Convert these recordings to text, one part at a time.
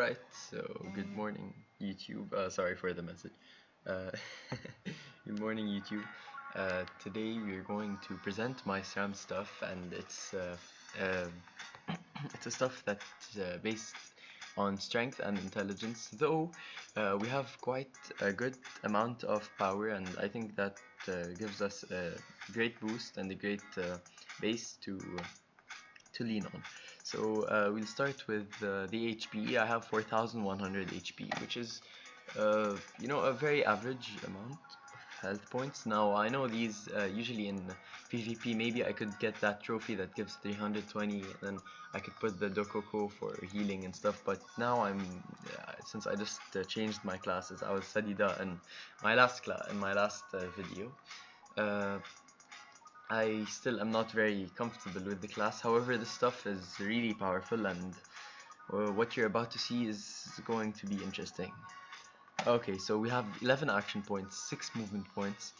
Alright, so good morning, YouTube. Sorry for the message. Uh, good morning, YouTube. Today we're going to present my SRAM stuff, and it's a stuff that's based on strength and intelligence. Though we have quite a good amount of power, and I think that gives us a great boost and a great base to lean on. So we'll start with the HP. I have 4100 HP, which is a very average amount of health points. Now I know these usually in PvP maybe I could get that trophy that gives 320, and then I could put the Dokoko for healing and stuff, but now since I just changed my classes, I was Sadida in my last video. I still am not very comfortable with the class. However, this stuff is really powerful, and what you're about to see is going to be interesting. Okay, so we have 11 action points, 6 movement points,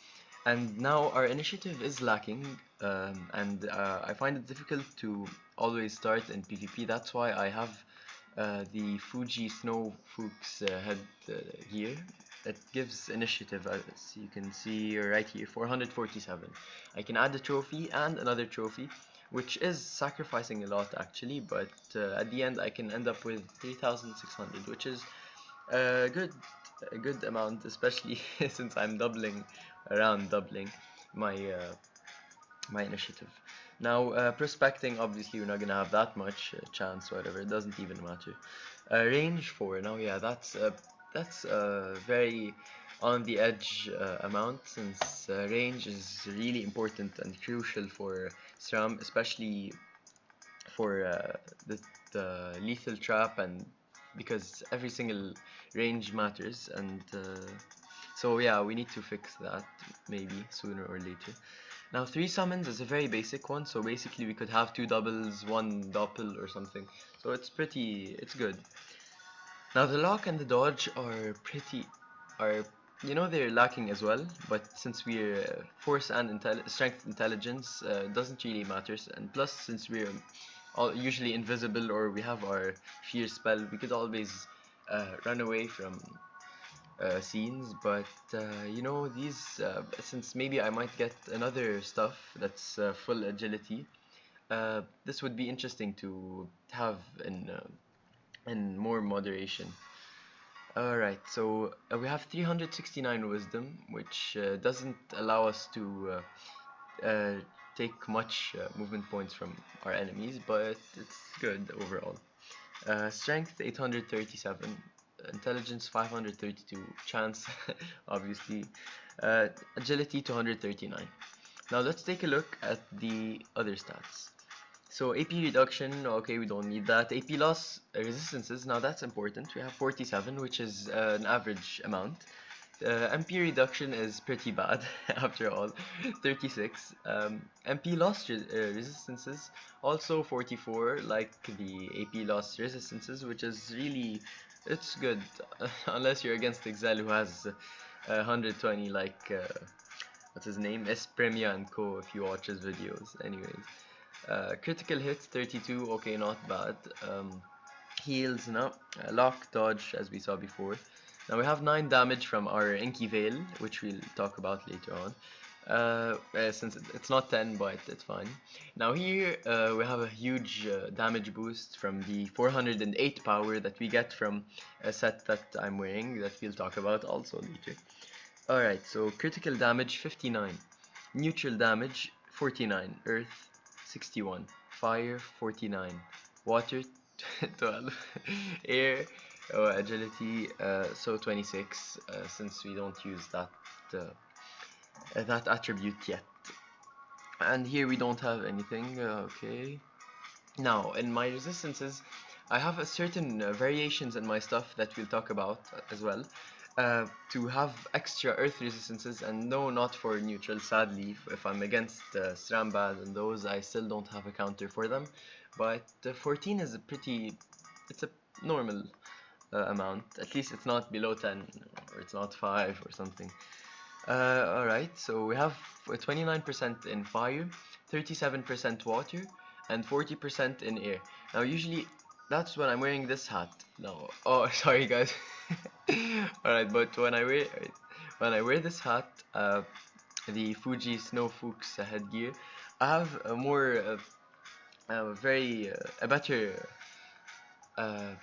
and now our initiative is lacking, and I find it difficult to always start in PvP. That's why I have the Fuji Snow Fuchs head here. It gives initiative, as you can see right here, 447. I can add a trophy and another trophy, which is sacrificing a lot actually, but at the end I can end up with 3600, which is a good amount, especially since I'm doubling my my initiative. Now prospecting, obviously we're not gonna have that much chance, whatever, it doesn't even matter. Range 4, now yeah, that's very on the edge amount, since range is really important and crucial for SRAM, especially for the lethal trap, and because every single range matters, and so yeah, we need to fix that maybe sooner or later. Now 3 summons is a very basic one, so basically we could have 2 doubles, 1 doppel or something, so it's good. Now the lock and the dodge are they're lacking as well, but since we're force and strength intelligence, doesn't really matter, and plus since we're usually invisible or we have our fear spell, we could always run away from scenes. But these since maybe I might get another stuff that's full agility, this would be interesting to have in more moderation. Alright, so we have 369 wisdom, which doesn't allow us to take much movement points from our enemies, but it's good overall. Strength 837, intelligence 532, chance obviously, agility 239. Now let's take a look at the other stats. So AP reduction, okay, we don't need that. AP loss resistances, now that's important. We have 47, which is an average amount. MP reduction is pretty bad after all, 36. MP loss resistances, also 44, like the AP loss resistances, which is really, it's good, unless you're against Excel, who has 120, like, what's his name? S Premia and Co, if you watch his videos. Anyways. Critical hits 32, okay, not bad. Heals, no. Lock, dodge, as we saw before. Now we have 9 damage from our Inky Veil, which we'll talk about later on. Since it's not 10, but it's fine. Now here we have a huge damage boost from the 408 power that we get from a set that I'm wearing, that we'll talk about also later. Alright, so critical damage 59, neutral damage 49, earth 61, fire 49, water 12, air, agility so 26, since we don't use that attribute yet. And here we don't have anything, okay. Now in my resistances, I have a certain variations in my stuff that we'll talk about as well. To have extra earth resistances, and no, not for neutral, sadly. If I'm against Srambad and those, I still don't have a counter for them, but 14 is it's a normal amount. At least it's not below 10, or it's not 5 or something. Alright, so we have 29% in fire, 37% water, and 40% in air. Now usually that's when I'm wearing this hat. No, oh sorry guys. Alright, but when I wear this hat, the Fuji Snow Fuchs headgear, I have a more a better uh,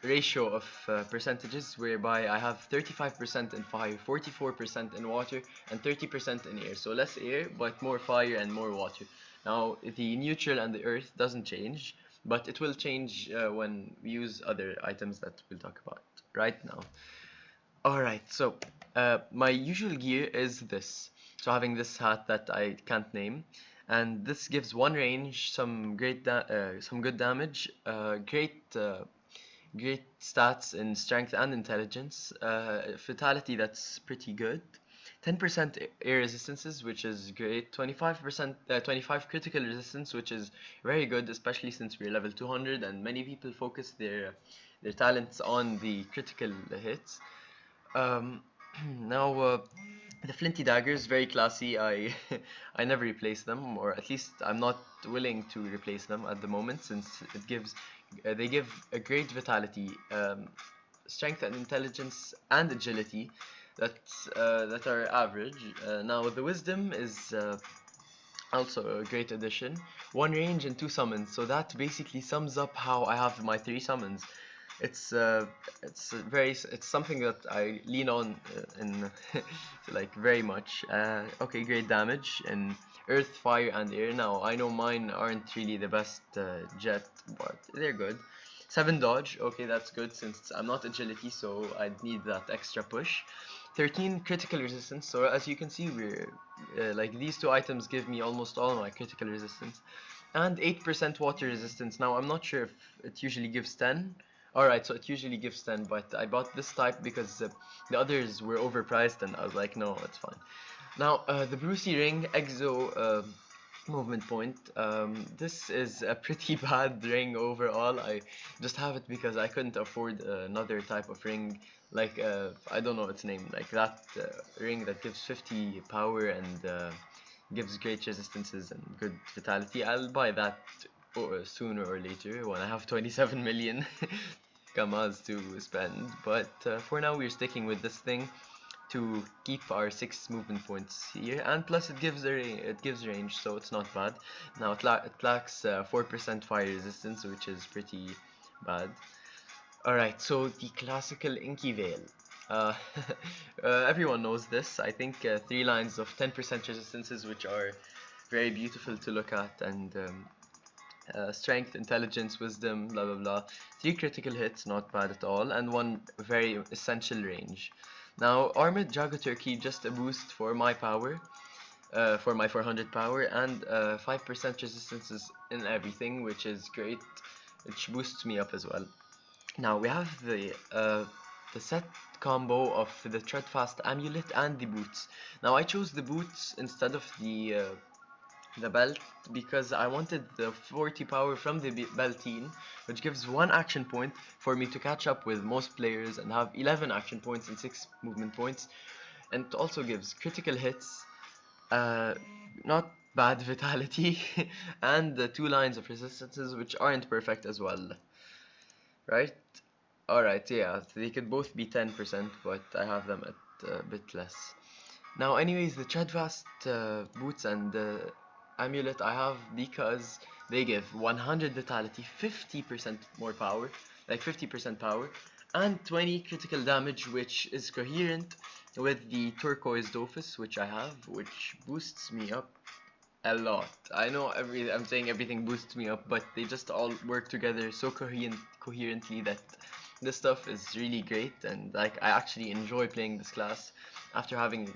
ratio of percentages, whereby I have 35% in fire, 44% in water, and 30% in air. So less air, but more fire and more water. Now, the neutral and the earth doesn't change, but it will change when we use other items that we'll talk about right now. Alright, so my usual gear is this. So having this hat that I can't name, and this gives one range, some good damage, great stats in strength and intelligence, fatality that's pretty good, 10% air resistances, which is great, 25 critical resistance, which is very good, especially since we're level 200 and many people focus their talents on the critical hits. Um, now, the flinty daggers, very classy. I I never replace them, or at least I'm not willing to replace them at the moment, since they give a great vitality, strength and intelligence and agility that are average. Now the wisdom is also a great addition. One range and two summons, so that basically sums up how I have my three summons. It's something that I lean on in like very much. Okay, great damage in earth, fire, and air. Now I know mine aren't really the best jet, but they're good. 7 dodge, okay, that's good since I'm not agility, so I'd need that extra push. 13 critical resistance, so as you can see, we're like these two items give me almost all my critical resistance. And 8% water resistance. Now I'm not sure if it usually gives 10. Alright, so it usually gives 10, but I bought this type because the others were overpriced and I was like, no, it's fine. Now, the Brucey Ring Exo movement point. This is a pretty bad ring overall. I just have it because I couldn't afford another type of ring, like, I don't know its name, like that ring that gives 50 power and gives great resistances and good vitality. I'll buy that sooner or later when I have 27 million kamas to spend, but for now we're sticking with this thing to keep our 6 movement points here, and plus it gives range, so it's not bad. Now it lacks 4% fire resistance, which is pretty bad. Alright, so the classical Inky Veil. Uh, everyone knows this. I think 3 lines of 10% resistances, which are very beautiful to look at, and strength, intelligence, wisdom, blah blah blah. 3 critical hits, not bad at all, and 1 very essential range. Now, Armored Jago Turkey, just a boost for my power, for my 400 power, and 5% resistances in everything, which is great, which boosts me up as well. Now, we have the set combo of the Treadfast Amulet and the boots. Now, I chose the boots instead of the belt because I wanted the 40 power from the Beltine, which gives 1 action point for me to catch up with most players and have 11 action points and 6 movement points, and it also gives critical hits, not bad vitality, and the 2 lines of resistances, which aren't perfect as well, right? Alright, yeah, they could both be 10%, but I have them at a bit less. Now anyways, the Treadfast boots and the amulet I have because they give 100 vitality, 50% more power, like 50% power, and 20 critical damage, which is coherent with the turquoise Dofus, which I have, which boosts me up a lot. I know I'm saying everything boosts me up, but they just all work together so coherently that this stuff is really great, and like I actually enjoy playing this class after having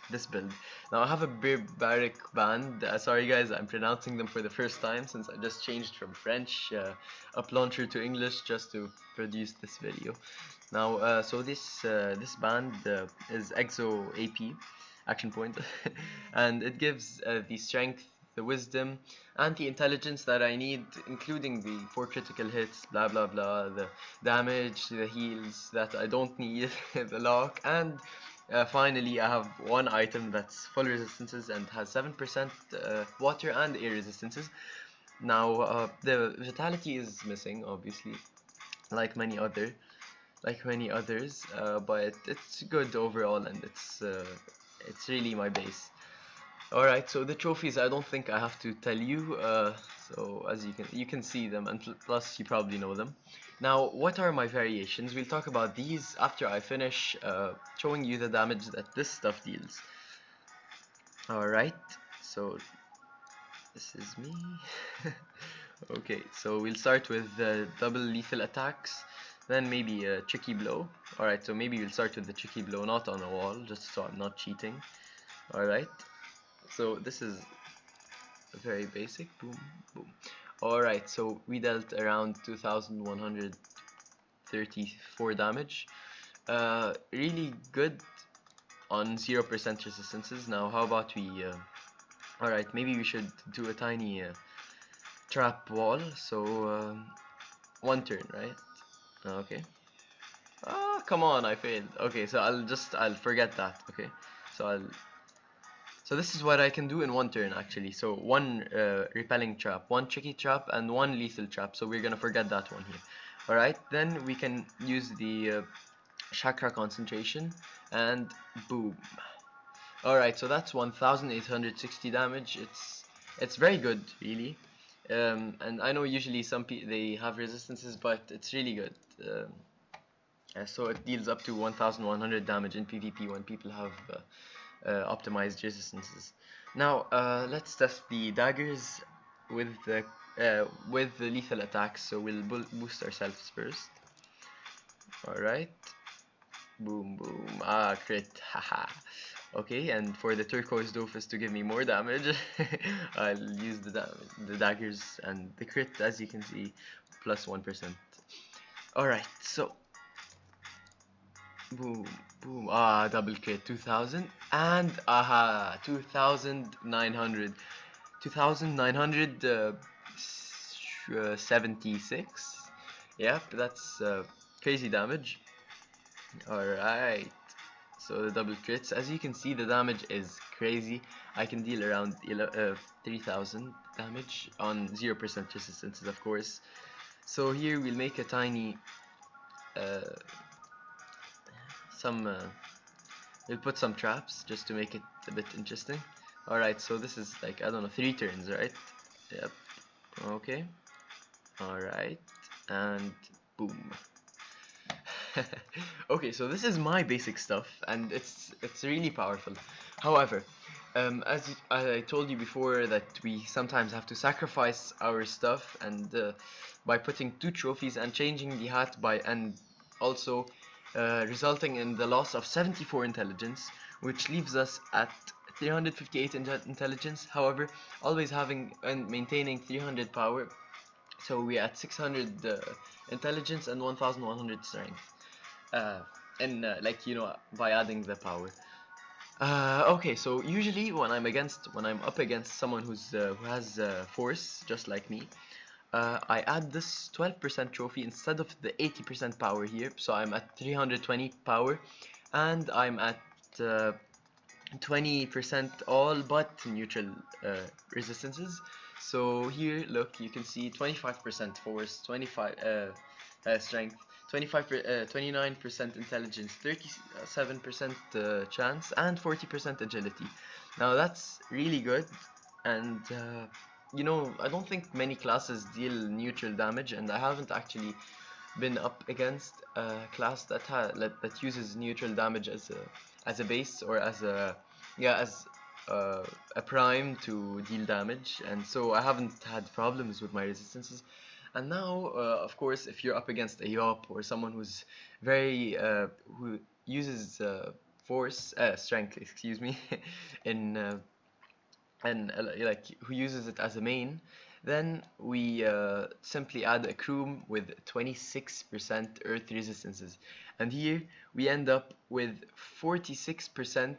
this build. Now I have a barbaric band. Sorry guys, I'm pronouncing them for the first time since I just changed from French up launcher to English just to produce this video. Now, so this band is Exo AP, action point, and it gives the strength, the wisdom, and the intelligence that I need, including the 4 critical hits, blah blah blah, the damage, the heals that I don't need, the lock, and finally I have 1 item that's full resistances and has 7% water and air resistances. Now the vitality is missing, obviously, like many others, but it's good overall, and it's really my base. All right, so the trophies, I don't think I have to tell you. So as you can see them, and plus you probably know them. Now, what are my variations? We'll talk about these after I finish showing you the damage that this stuff deals. All right, so this is me. Okay, so we'll start with the double lethal attacks, then maybe a tricky blow. All right, so maybe we'll start with the tricky blow, not on a wall, just so I'm not cheating. All right. So this is very basic. Boom, boom. Alright, so we dealt around 2134 damage. Really good on 0% resistances. Now, how about we... Alright, maybe we should do a tiny trap wall. So, one turn, right? Okay. Ah, come on, I failed. Okay, so I'll forget that, okay? So this is what I can do in one turn, actually. So one repelling trap, one tricky trap, and one lethal trap. So we're gonna forget that one here. Alright, then we can use the chakra concentration, and boom. Alright, so that's 1860 damage. It's very good, really. And I know usually some people they have resistances, but it's really good. So it deals up to 1100 damage in PvP when people have optimized resistances. Now let's test the daggers with the lethal attacks. So we'll boost ourselves first. Alright. Boom boom. Ah, crit. Haha. Okay, and for the turquoise Dofus to give me more damage, I'll use the daggers and the crit, as you can see, plus 1%. Alright, so boom, boom. Ah, double crit. 2000 and aha, 2900. 2976. Yep, that's crazy damage. Alright. So the double crits. As you can see, the damage is crazy. I can deal around 3000 damage on 0% resistances, of course. So here we'll make a tiny we'll put some traps just to make it a bit interesting. Alright, so this is like, I don't know, 3 turns, right? Yep. Okay. Alright. And boom. Okay, so this is my basic stuff, and it's really powerful. However, as I told you before, that we sometimes have to sacrifice our stuff, and by putting 2 trophies and changing the hat and also resulting in the loss of 74 intelligence, which leaves us at 358 intelligence. However, always having and maintaining 300 power, so we're at 600 intelligence and 1100 strength. Like, you know, by adding the power. Okay, so usually when I'm up against someone who has force just like me, I add this 12% trophy instead of the 80% power here, so I'm at 320 power, and I'm at 20% all but neutral resistances. So here, look, you can see 25% force, 25 strength, 29% intelligence, 37% chance, and 40% agility. Now that's really good, and you know, I don't think many classes deal neutral damage, and I haven't actually been up against a class that uses neutral damage as a base, or as a prime to deal damage, and so I haven't had problems with my resistances. And now, of course, if you're up against a Yop or someone who's very who uses strength, excuse me, in like who uses it as a main, then we simply add a Kroom with 26% earth resistances, and here we end up with 46%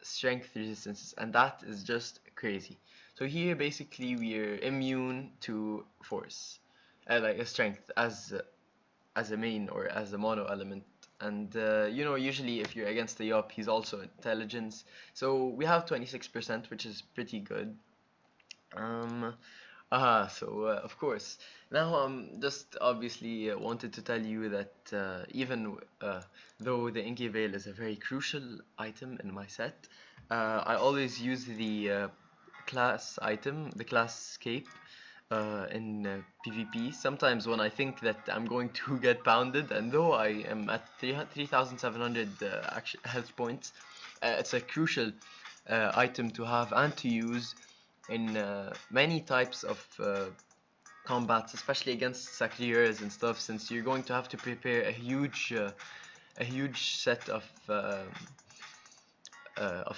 strength resistances, and that is just crazy. So here basically we're immune to force, like a strength as a main or as a mono element. And you know, usually if you're against the Yop, he's also intelligence. So we have 26%, which is pretty good. Of course. Now, just obviously wanted to tell you that even though the Inky Veil is a very crucial item in my set, I always use the class item, the class cape, in PvP. Sometimes when I think that I'm going to get pounded, and though I am at 3,700 health points, it's a crucial item to have and to use in many types of combats, especially against Sacriers and stuff, since you're going to have to prepare a huge set of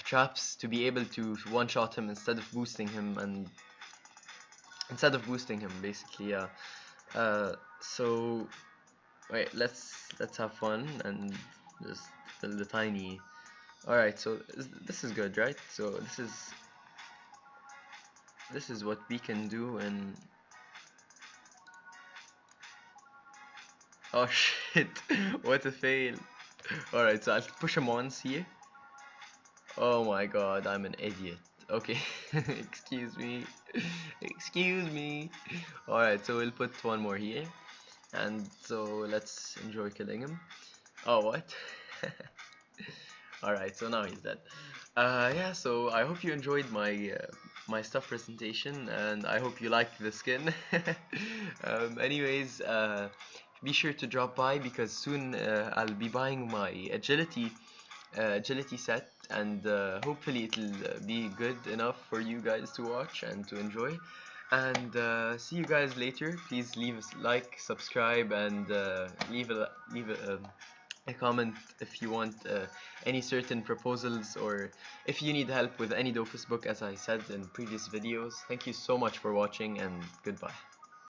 traps to be able to one-shot him instead of boosting him, and basically. Yeah. So wait, let's have fun and just build a tiny. All right, so this is good, right? So this is what we can do. And oh shit, what a fail. Alright, so I'll push him once here. Oh my god, I'm an idiot. Okay, excuse me. Excuse me. Alright, so we'll put one more here. And so let's enjoy killing him. Oh, what? Alright, so now he's dead. Yeah, so I hope you enjoyed my stuff presentation, and I hope you liked the skin. Anyways, be sure to drop by, because soon I'll be buying my agility set, and hopefully it'll be good enough for you guys to watch and to enjoy. And see you guys later. Please leave us like, subscribe, and leave a comment if you want any certain proposals, or if you need help with any Dofus book, as I said in previous videos. Thank you so much for watching, and goodbye.